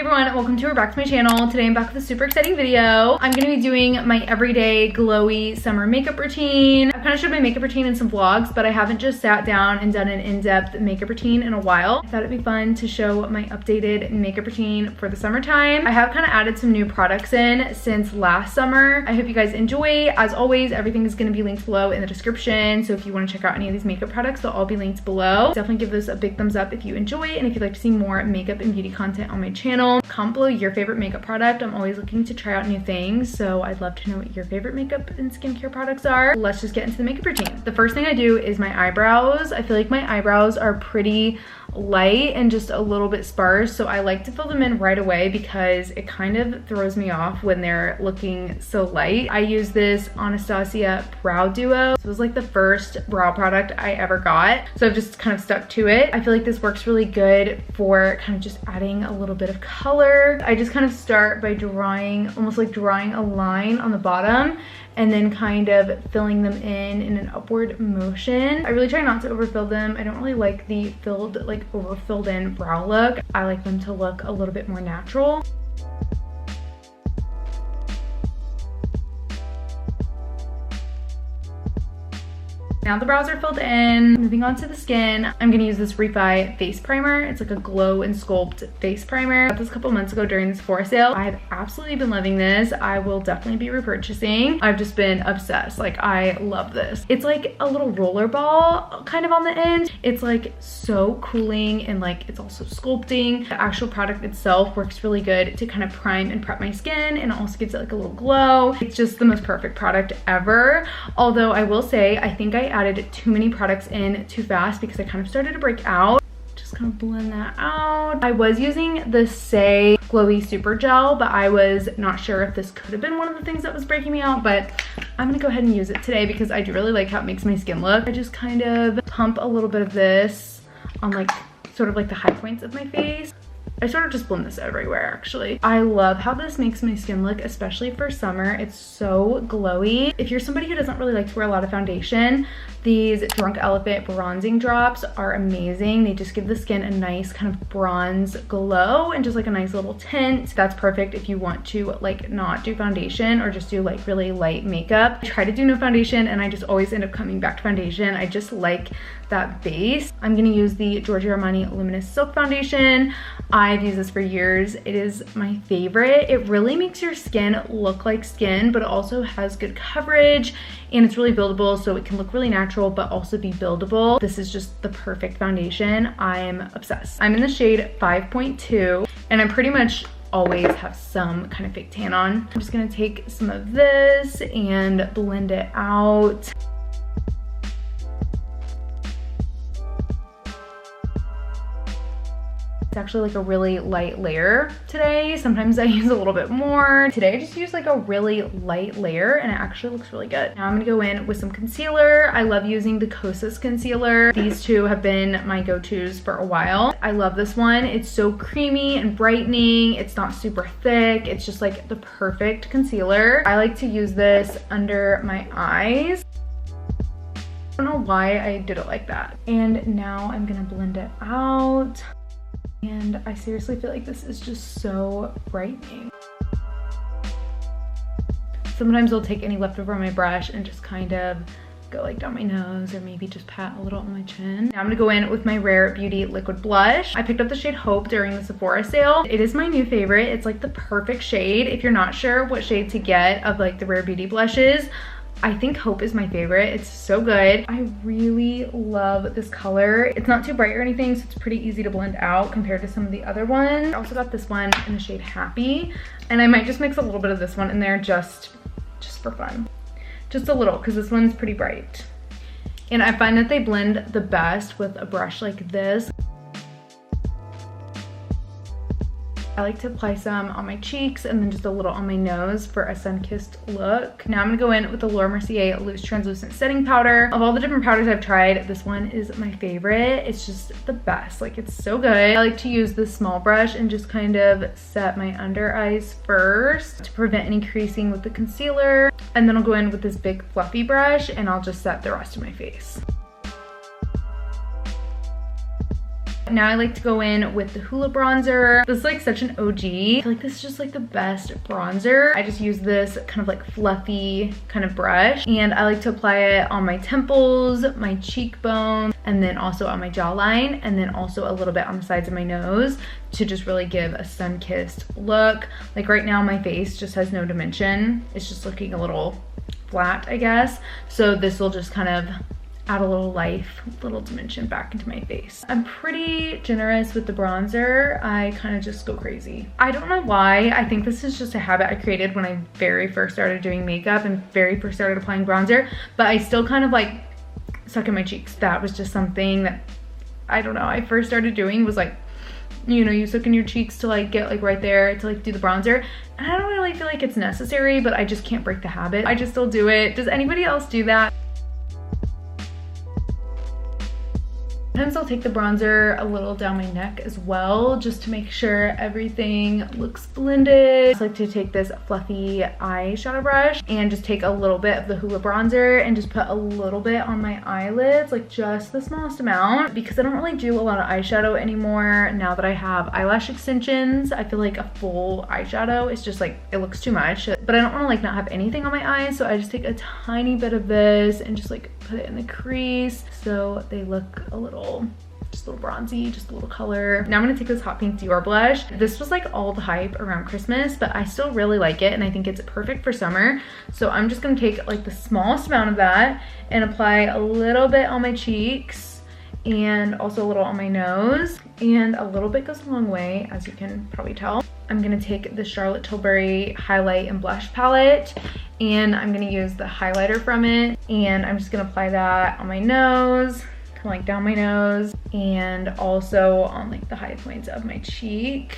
everyone, welcome to or back to my channel. Today I'm back with a super exciting video. I'm gonna be doing my everyday glowy summer makeup routine. I've kind of showed my makeup routine in some vlogs, but I haven't just sat down and done an in-depth makeup routine in a while. I thought it'd be fun to show my updated makeup routine for the summertime. I have kind of added some new products in since last summer. I hope you guys enjoy. As always, everything is gonna be linked below in the description, so if you want to check out any of these makeup products, they'll all be linked below. Definitely give this a big thumbs up if you enjoy it, and if you'd like to see more makeup and beauty content on my channel. Comment below your favorite makeup product. I'm always looking to try out new things, so I'd love to know what your favorite makeup and skincare products are. Let's just get into the makeup routine. The first thing I do is my eyebrows. I feel like my eyebrows are pretty light and just a little bit sparse, so I like to fill them in right away because it kind of throws me off when they're looking so light. I use this Anastasia Brow Duo. This was like the first brow product I ever got, so I've just kind of stuck to it. I feel like this works really good for kind of just adding a little bit of color. I just kind of start by drawing, almost like drawing a line on the bottom, and then kind of filling them in an upward motion. I really try not to overfill them. I don't really like the filled, like over-filled in brow look. I like them to look a little bit more natural. Now the brows are filled in. Moving on to the skin, I'm gonna use this Refi face primer. It's like a glow and sculpt face primer. I got this a couple months ago during the Sephora sale. I've absolutely been loving this. I will definitely be repurchasing. I've just been obsessed. Like, I love this. It's like a little roller ball kind of on the end. It's like so cooling, and like it's also sculpting. The actual product itself works really good to kind of prime and prep my skin, and it also gives it like a little glow. It's just the most perfect product ever. Although I will say, I think I added too many products in too fast because I kind of started to break out. Just kind of blend that out. I was using the Say Glowy Super Gel, but I was not sure if this could have been one of the things that was breaking me out, but I'm gonna go ahead and use it today because I do really like how it makes my skin look. I just kind of pump a little bit of this on like sort of like the high points of my face. I sort of just blend this everywhere actually. I love how this makes my skin look, especially for summer. It's so glowy. If you're somebody who doesn't really like to wear a lot of foundation, these Drunk Elephant bronzing drops are amazing. They just give the skin a nice kind of bronze glow and just like a nice little tint. That's perfect if you want to like not do foundation or just do like really light makeup. I try to do no foundation and I just always end up coming back to foundation. I just like that base. I'm gonna use the Giorgio Armani Luminous Silk Foundation. I've used this for years. It is my favorite. It really makes your skin look like skin, but it also has good coverage and it's really buildable, so it can look really natural but also be buildable. This is just the perfect foundation. I'm obsessed. I'm in the shade 5.2 and I pretty much always have some kind of fake tan on. I'm just gonna take some of this and blend it out. It's actually like a really light layer today. Sometimes I use a little bit more. Today I just use like a really light layer and it actually looks really good. Now I'm gonna go in with some concealer. I love using the Kosas concealer. These two have been my go-tos for a while. I love this one. It's so creamy and brightening. It's not super thick. It's just like the perfect concealer. I like to use this under my eyes. I don't know why I did it like that. And now I'm gonna blend it out. And I seriously feel like this is just so brightening. Sometimes I'll take any leftover on my brush and just kind of go like down my nose or maybe just pat a little on my chin. Now I'm gonna go in with my Rare Beauty liquid blush. I picked up the shade Hope during the Sephora sale. It is my new favorite. It's like the perfect shade. If you're not sure what shade to get of like the Rare Beauty blushes, I think Hope is my favorite. It's so good. I really love this color. It's not too bright or anything, so it's pretty easy to blend out compared to some of the other ones. I also got this one in the shade Happy, and I might just mix a little bit of this one in there just for fun. Just a little, because this one's pretty bright. And I find that they blend the best with a brush like this. I like to apply some on my cheeks and then just a little on my nose for a sun-kissed look. Now I'm gonna go in with the Laura Mercier Loose Translucent Setting Powder. Of all the different powders I've tried, this one is my favorite. It's just the best, like it's so good. I like to use this small brush and just kind of set my under eyes first to prevent any creasing with the concealer. And then I'll go in with this big fluffy brush and I'll just set the rest of my face. Now I like to go in with the Hoola bronzer. This is like such an OG. I feel like this is just like the best bronzer. I just use this kind of like fluffy kind of brush, and I like to apply it on my temples, my cheekbone, and then also on my jawline, and then also a little bit on the sides of my nose to just really give a sun-kissed look. Like right now my face just has no dimension. It's just looking a little flat, I guess. So this will just kind of add a little life, little dimension back into my face. I'm pretty generous with the bronzer. I kind of just go crazy. I don't know why. I think this is just a habit I created when I very first started doing makeup and very first started applying bronzer, but I still kind of like suck in my cheeks. That was just something that, I don't know, I first started doing was like, you know, you suck in your cheeks to like get like right there to like do the bronzer. And I don't really feel like it's necessary, but I just can't break the habit. I just still do it. Does anybody else do that? Sometimes I'll take the bronzer a little down my neck as well, just to make sure everything looks blended. I just like to take this fluffy eyeshadow brush and just take a little bit of the Hoola bronzer and just put a little bit on my eyelids, like just the smallest amount, because I don't really do a lot of eyeshadow anymore now that I have eyelash extensions. I feel like a full eyeshadow is just like, it looks too much, but I don't want to like not have anything on my eyes, so I just take a tiny bit of this and just like put it in the crease so they look a little, just a little bronzy, just a little color. Now I'm gonna take this hot pink Dior blush. This was like all the hype around Christmas, but I still really like it and I think it's perfect for summer. So I'm just gonna take like the smallest amount of that and apply a little bit on my cheeks and also a little on my nose, and a little bit goes a long way, as you can probably tell. I'm gonna take the Charlotte Tilbury highlight and blush palette, and I'm gonna use the highlighter from it, and I'm just gonna apply that on my nose, kind of like down my nose, and also on like the high points of my cheek.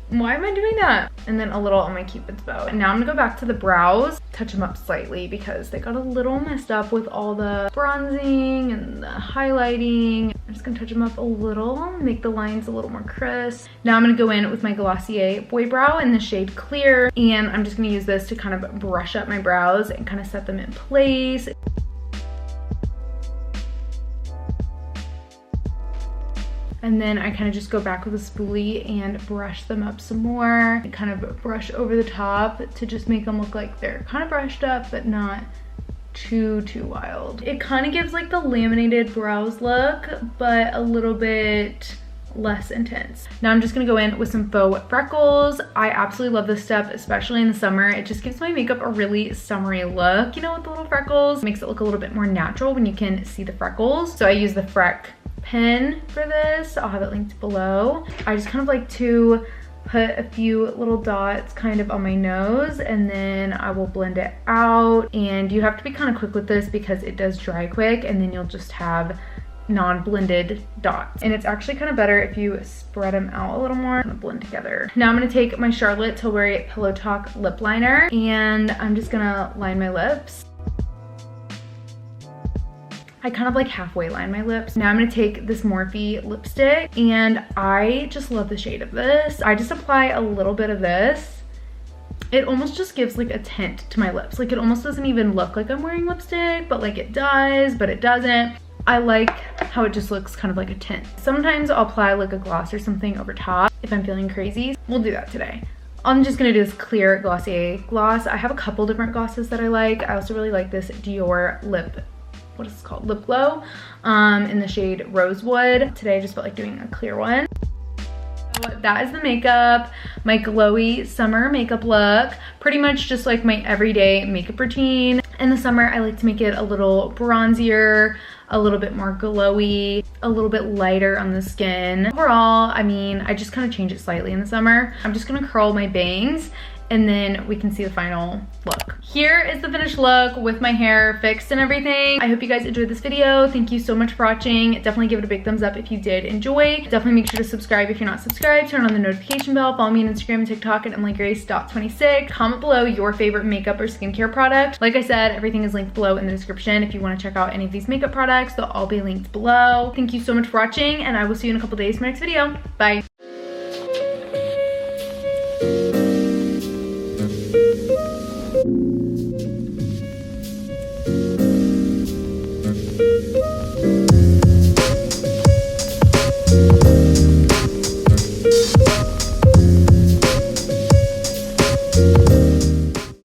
Why am I doing that? And then a little on my Cupid's bow. And now I'm gonna go back to the brows, touch them up slightly because they got a little messed up with all the bronzing and the highlighting. I'm just gonna touch them up a little, make the lines a little more crisp. Now I'm gonna go in with my Glossier Boy Brow in the shade Clear, and I'm just gonna use this to kind of brush up my brows and kind of set them in place. And then I kind of just go back with a spoolie and brush them up some more. And kind of brush over the top to just make them look like they're kind of brushed up, but not too wild. It kind of gives like the laminated brows look, but a little bit less intense. Now I'm just gonna go in with some faux freckles. I absolutely love this step, especially in the summer. It just gives my makeup a really summery look, you know, with the little freckles. It makes it look a little bit more natural when you can see the freckles. So I use the Freck pen for this. I'll have it linked below. I just kind of like to put a few little dots kind of on my nose, and then I will blend it out. And you have to be kind of quick with this because it does dry quick, and then you'll just have non-blended dots. And it's actually kind of better if you spread them out a little more and blend together. Now I'm gonna take my Charlotte Tilbury Pillow Talk lip liner, and I'm just gonna line my lips. I kind of like halfway line my lips. Now I'm gonna take this Morphe lipstick, and I just love the shade of this. I just apply a little bit of this. It almost just gives like a tint to my lips. Like it almost doesn't even look like I'm wearing lipstick, but like it does, but it doesn't. I like how it just looks kind of like a tint. Sometimes I'll apply like a gloss or something over top if I'm feeling crazy. We'll do that today. I'm just gonna do this clear Glossier gloss. I have a couple different glosses that I like. I also really like this Dior lip, what is it called? Lip Glow in the shade Rosewood. Today I just felt like doing a clear one. So that is the makeup, my glowy summer makeup look. Pretty much just like my everyday makeup routine. In the summer, I like to make it a little bronzier, a little bit more glowy, a little bit lighter on the skin. Overall, I mean, I just kind of change it slightly in the summer. I'm just gonna curl my bangs, and then we can see the final look. Here is the finished look with my hair fixed and everything. I hope you guys enjoyed this video. Thank you so much for watching. Definitely give it a big thumbs up if you did enjoy. Definitely make sure to subscribe if you're not subscribed. Turn on the notification bell. Follow me on Instagram and TikTok at emilygrace.26. Comment below your favorite makeup or skincare product. Like I said, everything is linked below in the description. If you want to check out any of these makeup products, they'll all be linked below. Thank you so much for watching, and I will see you in a couple days for my next video. Bye.